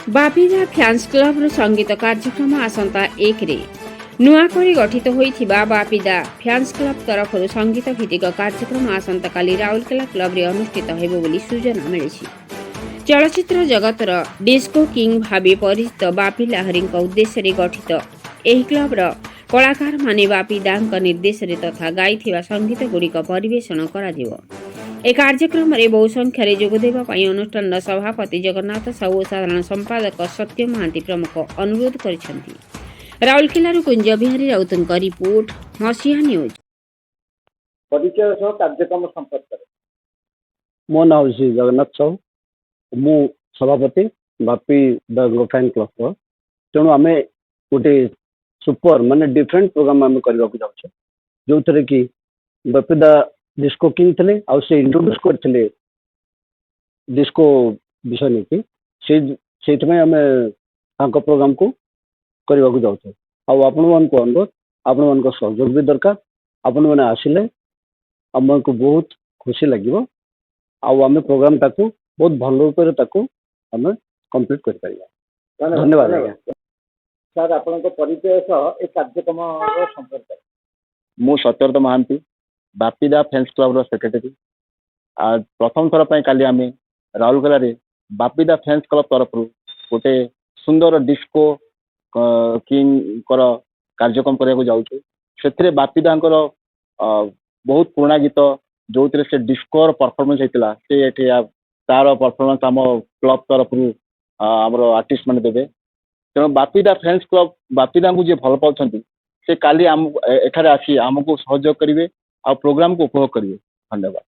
बापिदा fans क्लब्र संगीत कार्यक्रम आसंता 1 रे नुआकरी गठित होइथिबा बापिदा फ्यान्स क्लब तरफରୁ संगीत भित्तिक कार्यक्रम आसंताकाली राउरकेला क्लब रे अनुष्ठित हेबो बोली सूचना मिलिछि। चलचित्र जगतर डिस्को किंग भावे परिचित बापी लाहरीଙ୍କ उद्देश्य गठित ଏହି क्लब्र कलाकार माने बापिदाଙ୍କ निर्देशରେ तथा गाइथिबा संगीत गुड़िक परिवेषण कराଯିବ। ए कार्यक्रम में बहु संख्यार जोगदेवा अनुष्ठान सभापति जगन्नाथ साहू साधारण संपादक सत्य महांती प्रमुख अनुरोध करिसेंति। राउरकेला कुंज बिहारी राउतଙ୍କ रिपोर्ट मसीहा न्यूज। परिचय सह कार्यक्रम संपर्क मो नाम श्री जगन्नाथ साहू मु सभापति बापी द ग्लोफाइन क्लब तेणु आम गोटे सुपर माने डिफरेंट प्रोग्राम आम करने जाऊँ जो थे कि बापी द डिस्को किंग थे आउ से इंट्रोड्यूस करते डिस्को विषय नहीं से आम प्रोग्राम को करने जाऊँ आपण मान अनुरोध आपण मान सहयोग भी दरकार आपण मैंने आसिले आमको बहुत खुशी लगे आम प्रोग्राम ताकू बहुत भल रूप आम कंप्लीट कर पारिबा। धन्यवाद आज्ञा सर आपण परिचय सह एक कार्यक्रम संपर्क मु सत्यव्रत महांती बापीदा फैंस क्लब सेक्रेटरी प्रथम थर पर काली आम राउरकेला बापीदा फैंस क्लब तरफ गोटे सुंदर डिस्को किंग कार्यक्रम करने जाऊँ से बापीदा बहुत पुराना गीत जो से डिस्को परफॉर्मेंस होता से तार परफॉर्मेंस आम क्लब तरफ आमर आर्टिस्ट मैंने देवे तेणु बापीदा फैंस क्लब बापीदा को जी भल पाँच से काली आम एठारे आसी आमको सहयोग करेंगे आ प्रोग्राम को उपभोग करेंगे। धन्यवाद।